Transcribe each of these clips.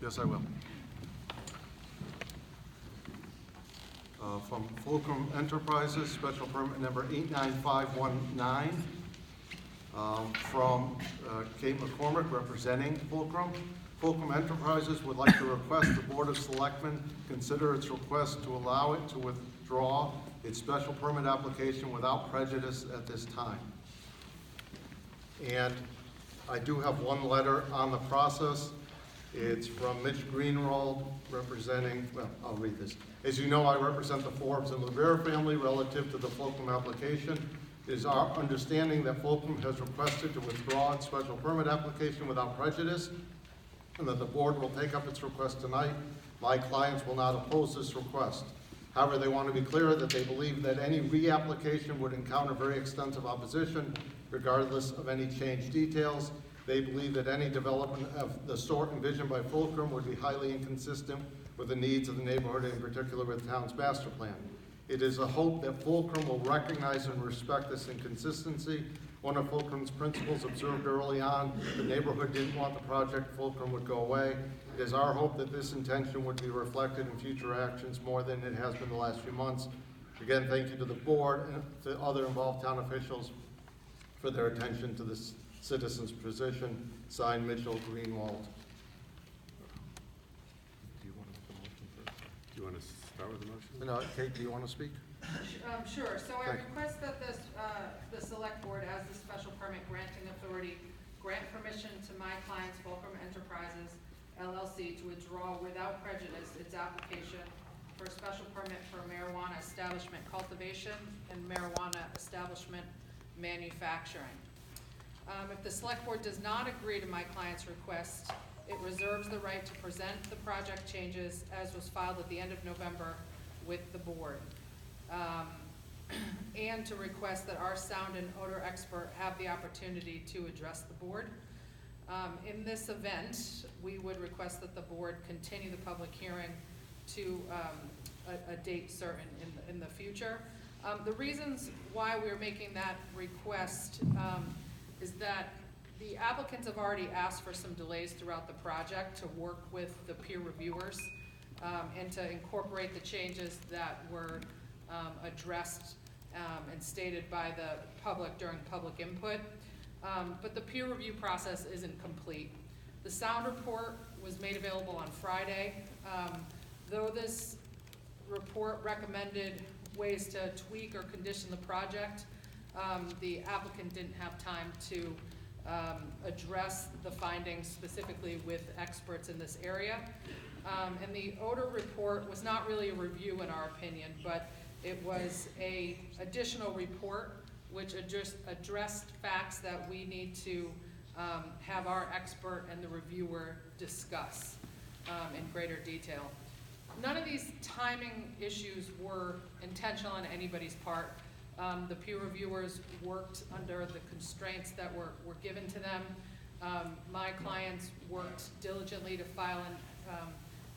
Yes, I will. From Fulcrum Enterprises, special permit number 89519. From Kate McCormick, representing Fulcrum. Fulcrum Enterprises would like to request the Board of Selectmen consider its request to allow it to withdraw its special permit application without prejudice at this time. And I do have one letter on the process. It's from Mitch Greenwald, representing, well, I'll read this. As you know, I represent the Forbes and Rivera family relative to the Fulcrum application. It is our understanding that Fulcrum has requested to withdraw its special permit application without prejudice, and that the board will take up its request tonight. My clients will not oppose this request. However, they want to be clear that they believe that any reapplication would encounter very extensive opposition, regardless of any changed details. They believe that any development of the sort envisioned by Fulcrum would be highly inconsistent with the needs of the neighborhood, in particular with the town's master plan. It is a hope that Fulcrum will recognize and respect this inconsistency. One of Fulcrum's principals observed early on, the neighborhood didn't want the project, Fulcrum would go away. It is our hope that this intention would be reflected in future actions more than it has been the last few months. Again, thank you to the board and to other involved town officials for their attention to this citizen's position. Signed, Mitchell Greenwald. Do you want to make the motion first? Do you want to start with the motion? No, Kate, do you want to speak? Sure. So I Thank you. request that the select board, as the special permit granting authority, grant permission to my clients, Fulcrum Enterprises, LLC, to withdraw without prejudice its application for a special permit for marijuana establishment cultivation and marijuana establishment manufacturing. If the select board does not agree to my client's request, it reserves the right to present the project changes as was filed at the end of November with the board. And to request that our sound and odor expert have the opportunity to address the board. In this event, we would request that the board continue the public hearing to a date certain in the future. The reasons why we're making that request is that the applicants have already asked for some delays throughout the project to work with the peer reviewers and to incorporate the changes that were addressed and stated by the public during public input. But the peer review process isn't complete. The sound report was made available on Friday. Though this report recommended ways to tweak or condition the project, the applicant didn't have time to address the findings specifically with experts in this area. And the odor report was not really a review in our opinion, but it was a additional report which addressed facts that we need to have our expert and the reviewer discuss in greater detail. None of these timing issues were intentional on anybody's part. The peer reviewers worked under the constraints that were given to them. My clients worked diligently to file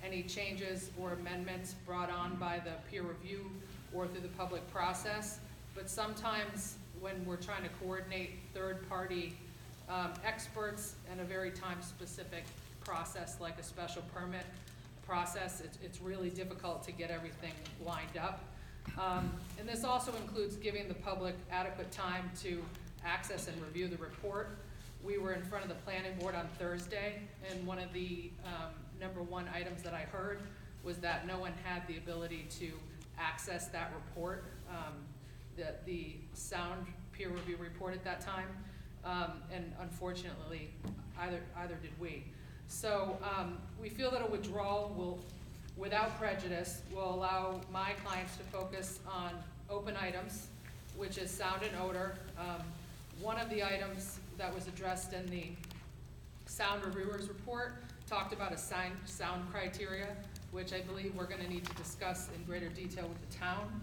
any changes or amendments brought on by the peer review or through the public process. But sometimes when we're trying to coordinate third-party experts and a very time-specific process like a special permit process, it's really difficult to get everything lined up. And this also includes giving the public adequate time to access and review the report. We were in front of the planning board on Thursday, and one of the number one items that I heard was that no one had the ability to access that report, the sound peer review report at that time, and unfortunately, either did we. So we feel that a withdrawal will, without prejudice, will allow my clients to focus on open items, which is sound and odor. One of the items that was addressed in the sound reviewers report talked about a sound criteria, which I believe we're gonna need to discuss in greater detail with the town.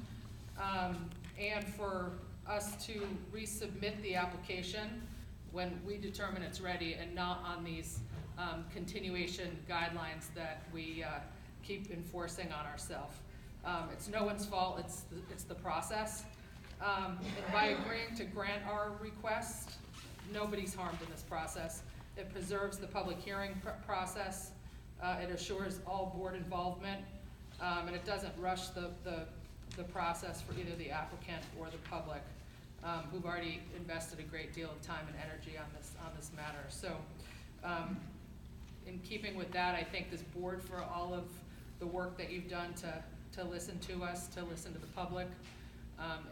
And for us to resubmit the application when we determine it's ready and not on these continuation guidelines that we keep enforcing on ourselves. It's no one's fault, it's the process. And by agreeing to grant our request, nobody's harmed in this process. It preserves the public hearing process. It assures all board involvement, and it doesn't rush the process for either the applicant or the public, who've already invested a great deal of time and energy on this matter. So, in keeping with that, I thank this board for all of the work that you've done to listen to us, to listen to the public,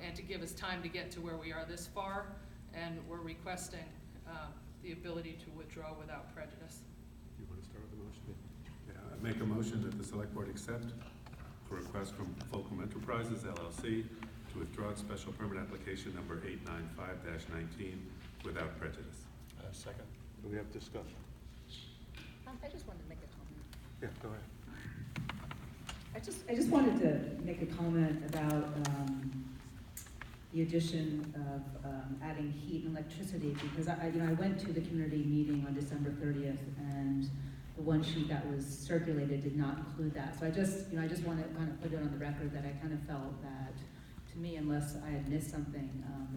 and to give us time to get to where we are this far. And we're requesting the ability to withdraw without prejudice. You want to start with the motion? Yeah, I make a motion that the select board accept a request from Fulcrum Enterprises LLC to withdraw its special permit application number 895-19 without prejudice. Second. Do we have discussion? I just wanted to make a comment. Yeah, go ahead. I just wanted to make a comment about the addition of adding heat and electricity, because I went to the community meeting on December 30th, and the one sheet that was circulated did not include that. So I just want to kind of put it on the record that I kind of felt that, to me, unless I had missed something,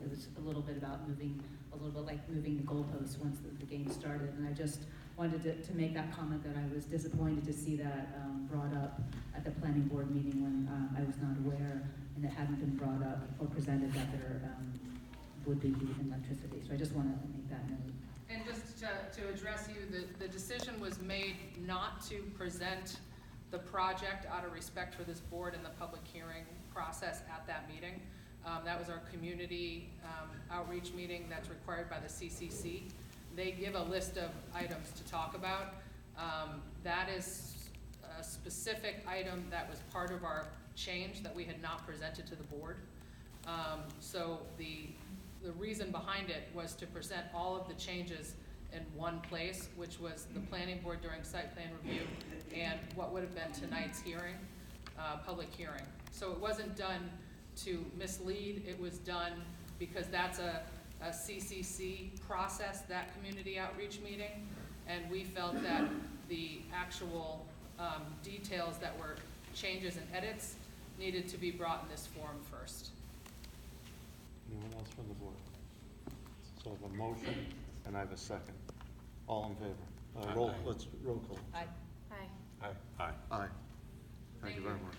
it was a little bit about moving the goalposts once the game started. And I just wanted to make that comment, that I was disappointed to see that brought up at the planning board meeting when I was not aware, and it hadn't been brought up or presented that there would be heat and electricity. So I just want to make that note. And just to address you, the decision was made not to present the project out of respect for this board and the public hearing process at that meeting. That was our community outreach meeting that's required by the CCC. They give a list of items to talk about. That is a specific item that was part of our change that we had not presented to the board. So the reason behind it was to present all of the changes in one place, which was the planning board during site plan review and what would have been tonight's hearing, public hearing. So it wasn't done to mislead, it was done because that's a CCC process, that community outreach meeting, and we felt that the actual details that were changes and edits needed to be brought in this forum first. Anyone else from the board? So I have a motion, and I have a second. All in favor? Roll call. Aye. Aye. Aye. Aye. Thank you very much.